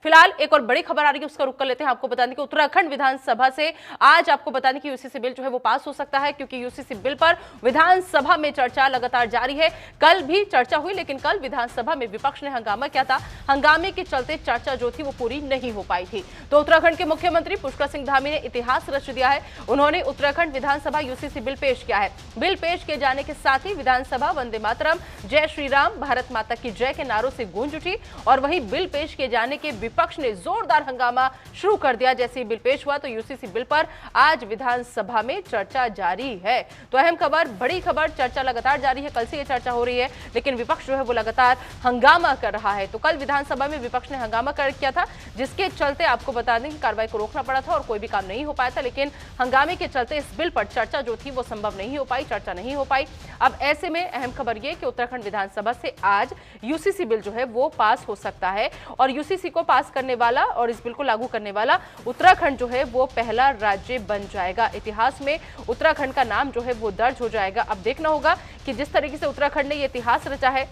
फिलहाल एक और बड़ी खबर आ रही है, उसका रुख कर लेते हैं। आपको बता दें कि उत्तराखंड विधानसभा से आज आपको बता दें कि यूसीसी बिल जो है वो पास हो सकता है, क्योंकि यूसीसी बिल पर विधानसभा में चर्चा लगातार जारी है। कल भी चर्चा हुई, लेकिन कल विधानसभा में विपक्ष ने हंगामा किया था। हंगामे के चलते चर्चा जो थी वो पूरी नहीं हो पाई थी। तो उत्तराखंड के मुख्यमंत्री पुष्कर सिंह धामी ने इतिहास रच दिया है। उन्होंने उत्तराखंड विधानसभा यूसीसी बिल पेश किया है। बिल पेश किए जाने के साथ ही विधानसभा वंदे मातरम, जय श्री राम, भारत माता की जय के नारों से गूंज उठी। और वहीं बिल पेश किए जाने के विपक्ष ने जोरदार हंगामा शुरू कर दिया। जैसे ही बिल पेश हुआ तो यूसीसी बिल पर आज विधानसभा में चर्चा जारी है। तो अहम खबर, बड़ी खबर, चर्चा लगातार जारी है। कल से ये चर्चा हो रही है, लेकिन विपक्ष जो है वो लगातार हंगामा कर रहा है। तो कल विधानसभा में विपक्ष ने हंगामा कर किया था, जिसके चलते आपको बता दें कि कार्रवाई को रोकना पड़ा था और कोई भी काम नहीं हो पाया था। लेकिन हंगामे के चलते इस बिल पर चर्चा जो थी वो संभव नहीं हो पाई, चर्चा नहीं हो पाई। अब ऐसे में अहम खबर ये कि उत्तराखंड विधानसभा से आज यूसीसी बिल जो है वो पास हो सकता है और यूसीसी को पास करने वाला और इस बिल को लागू करने वाला उत्तराखंड जो है वो पहला राज्य बन जाएगा। इतिहास में उत्तराखंड का नाम जो है वो दर्ज हो जाएगा। अब देखना होगा कि जिस तरीके से उत्तराखंड ने ये इतिहास रचा है,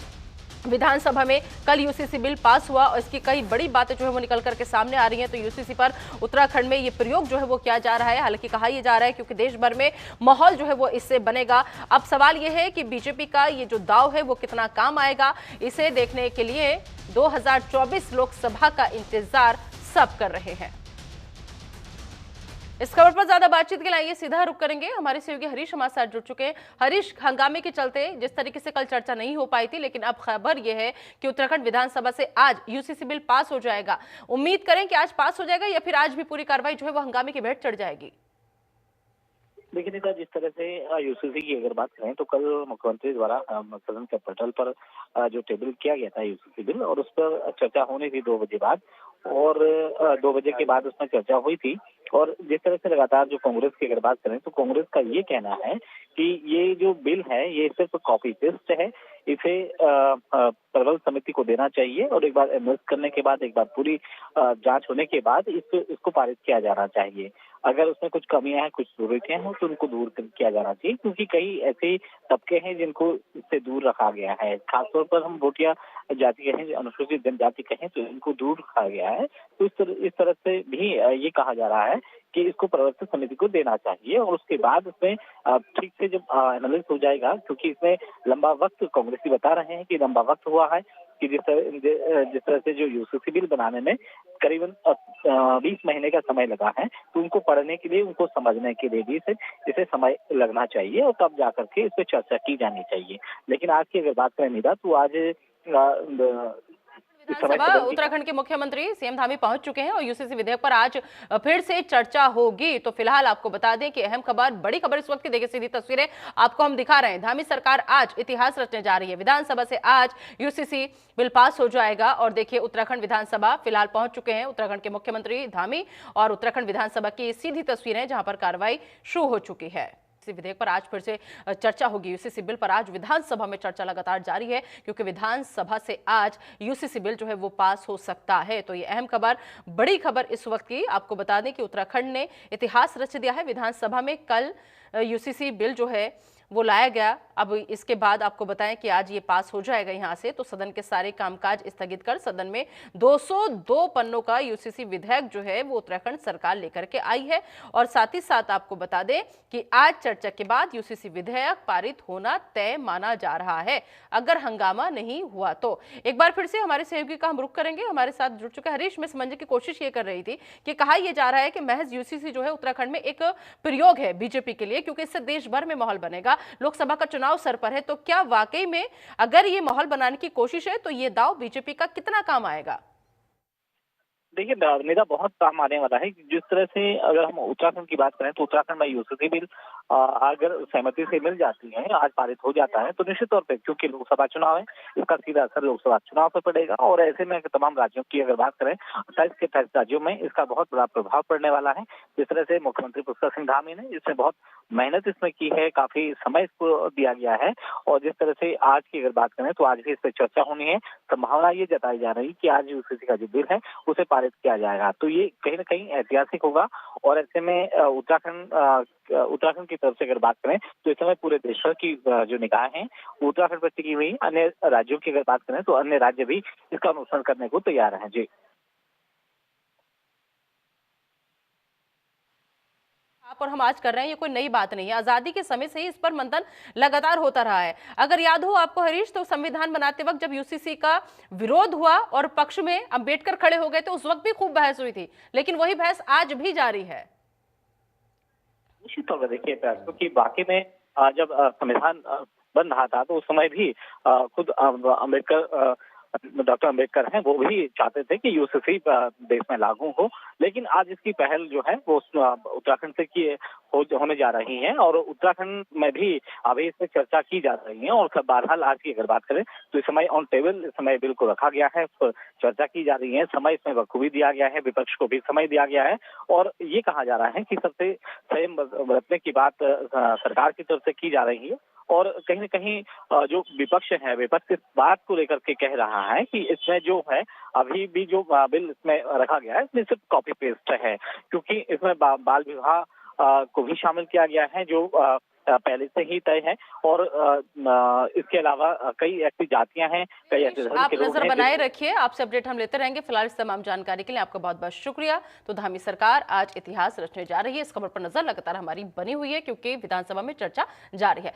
विधानसभा में कल यूसीसी बिल पास हुआ और इसकी कई बड़ी बातें जो है वो निकल करके सामने आ रही हैं। तो यूसीसी पर उत्तराखंड में ये प्रयोग जो है वो किया जा रहा है। हालांकि कहा यह जा रहा है क्योंकि देश भर में माहौल जो है वो इससे बनेगा। अब सवाल यह है कि बीजेपी का ये जो दाव है वो कितना काम आएगा, इसे देखने के लिए 2024 लोकसभा का इंतजार सब कर रहे हैं। इस खबर पर ज्यादा बातचीत के लिए सीधा रुख करेंगे। हमारे सहयोगी हरीश हमारे साथ जुड़ चुके हैं। हरीश, हंगामे के चलते जिस तरीके से कल चर्चा नहीं हो पाई थी, लेकिन अब खबर यह है कि उत्तराखंड विधानसभा से आज यूसीसी बिल पास हो जाएगा। उम्मीद करें कि आज पास हो जाएगा या फिर आज भी पूरी कार्रवाई जो है वो हंगामे की भेंट चढ़ जाएगी? देखिए नेता, जिस तरह से यूसीसी की अगर बात करें तो कल मुख्यमंत्री द्वारा सदन के पटल पर जो टेबल किया गया था यूसीसी बिल, और उस पर चर्चा होनी थी 2 बजे बाद, और 2 बजे के बाद उसमें चर्चा हुई थी। और जिस तरह से लगातार जो कांग्रेस की अगर बात करें तो कांग्रेस का ये कहना है कि ये जो बिल है ये सिर्फ कॉपी पेस्ट है, इसे प्रबल समिति को देना चाहिए और एक बार एनालिस करने के बाद, एक बार पूरी जांच होने के बाद इसको पारित किया जाना चाहिए। अगर उसमें कुछ कमियां हैं, कुछ जरूरतें हैं तो उनको दूर किया जाना चाहिए, क्योंकि कई ऐसे तबके हैं जिनको इससे दूर रखा गया है। खासतौर पर हम भोटिया जाति कहें, अनुसूचित जनजाति कहें, तो इनको दूर रखा गया है। तो इस तरह से भी ये कहा जा रहा है कि इसको प्रवर्तन समिति को देना चाहिए और उसके बाद उसमें ठीक से जब एनालिस हो जाएगा, क्योंकि इसमें लंबा वक्त, कांग्रेसी बता रहे हैं कि लंबा वक्त हुआ है कि जिस तरह से जो यूसीसी बिल बनाने में करीबन 20 महीने का समय लगा है, तो उनको पढ़ने के लिए, उनको समझने के लिए भी इसे समय लगना चाहिए और तब जाकर के इस पर चर्चा की जानी चाहिए। लेकिन आज की अगर बात करें निदा, तो आज विधानसभा उत्तराखंड के मुख्यमंत्री सीएम धामी पहुंच चुके हैं और यूसीसी विधेयक पर आज फिर से चर्चा होगी। तो फिलहाल आपको बता दें कि अहम खबर, बड़ी खबर इस वक्त की, देखिए सीधी तस्वीरें आपको हम दिखा रहे हैं। धामी सरकार आज इतिहास रचने जा रही है। विधानसभा से आज यूसीसी बिल पास हो जाएगा और देखिए उत्तराखंड विधानसभा फिलहाल पहुंच चुके हैं उत्तराखंड के मुख्यमंत्री धामी, और उत्तराखंड विधानसभा की सीधी तस्वीरें जहां पर कार्रवाई शुरू हो चुकी है। विधेयक पर आज फिर से चर्चा होगी। यूसीसी बिल पर आज विधानसभा में चर्चा लगातार जारी है, क्योंकि विधानसभा से आज यूसीसी बिल जो है वो पास हो सकता है। तो ये अहम खबर, बड़ी खबर इस वक्त की। आपको बता दें कि उत्तराखंड ने इतिहास रच दिया है। विधानसभा में कल यूसीसी बिल जो है वो लाया गया। अब इसके बाद आपको बताएं कि आज ये पास हो जाएगा यहां से, तो सदन के सारे कामकाज स्थगित कर सदन में 202 पन्नों का यूसीसी विधेयक जो है वो उत्तराखंड सरकार लेकर के आई है। और साथ ही साथ आपको बता दें कि आज चर्चा के बाद यूसीसी विधेयक पारित होना तय माना जा रहा है, अगर हंगामा नहीं हुआ तो। एक बार फिर से हमारे सहयोगी का हम रुख करेंगे। हमारे साथ जुड़ चुके हरीश, में समझने की कोशिश ये कर रही थी कि कहा यह जा रहा है कि महज यूसीसी जो है उत्तराखंड में एक प्रयोग है बीजेपी के लिए, क्योंकि इससे देश भर में माहौल बनेगा। लोकसभा का चुनाव सर पर है, तो क्या वाकई में अगर ये माहौल बनाने की कोशिश है तो ये दाव बीजेपी का कितना काम आएगा? देखिए निदा, बहुत काम आने वाला है। जिस तरह से अगर हम उत्तराखंड की बात करें तो उत्तराखंड में यूसीसी बिल अगर सहमति से मिल जाती है, आज पारित हो जाता है, तो निश्चित तौर पे, क्योंकि लोकसभा चुनाव है, इसका सीधा असर लोकसभा चुनाव पर पड़ेगा। और ऐसे में तमाम राज्यों की अगर बात करें, 28 के 28 राज्यों में इसका बहुत बड़ा प्रभाव पड़ने वाला है। जिस तरह से मुख्यमंत्री पुष्कर सिंह धामी ने इसमें बहुत मेहनत इसमें की है, काफी समय इसको दिया गया है, और जिस तरह से आज की अगर बात करें तो आज भी इस पर चर्चा होनी है। संभावना ये जताई जा रही है कि आज यूसीसी का जो बिल है उसे पारित किया जाएगा, तो ये कहीं ना कहीं ऐतिहासिक होगा। और ऐसे में उत्तराखंड की तरफ से अगर बात करें तो इस समय पूरे देश भर की जो निगाह है उत्तराखंड पर टिकी हुई। अन्य राज्यों की अगर बात करें तो अन्य राज्य भी इसका अनुसरण करने को तैयार हैं। जी। और हम आज कर रहे हैं, ये कोई नई बात नहीं है। आजादी के समय से ही इस पर मंथन लगातार होता रहा है। अगर याद हो आपको हरीश, तो संविधान बनाते वक्त जब यूसीसी का विरोध हुआ और पक्ष में अंबेडकर खड़े हो गए थे, उस वक्त भी खूब बहस हुई थी, लेकिन वही बहस आज भी जारी है। निश्चित तौर पर देखिए, क्योंकि वाकई में जब संविधान बन रहा था तो उस समय भी खुद अम्बेडकर, डॉक्टर अम्बेडकर हैं, वो भी चाहते थे कि यूसीसी देश में लागू हो। लेकिन आज इसकी पहल जो है वो उत्तराखंड से होने जा रही है और उत्तराखंड में भी अभी इस पर चर्चा की जा रही है। और बहरहाल आज की अगर बात करें तो इस समय ऑन टेबल इस समय बिल को रखा गया है, उस पर चर्चा की जा रही है, समय इसमें बखूबी दिया गया है, विपक्ष को भी समय दिया गया है और ये कहा जा रहा है कि सबसे संयम बरतने की बात सरकार की तरफ से की जा रही है। और कहीं न कहीं जो विपक्ष है, विपक्ष इस बात को लेकर के कह रहा है कि इसमें जो है अभी भी जो बिल इसमें रखा गया है, इसमें सिर्फ कॉपी पेस्ट है, क्योंकि इसमें बाल विवाह को भी शामिल किया गया है जो पहले से ही तय है। और इसके अलावा कई ऐसी जातियां हैं, कई ऐसे धर्म आप के लोग नजर हैं बनाए रखिए, आपसे अपडेट हम लेते रहेंगे। फिलहाल इस तमाम जानकारी के लिए आपका बहुत बहुत शुक्रिया। तो धामी सरकार आज इतिहास रचने जा रही है, इस खबर पर नजर लगातार हमारी बनी हुई है, क्योंकि विधानसभा में चर्चा जारी है।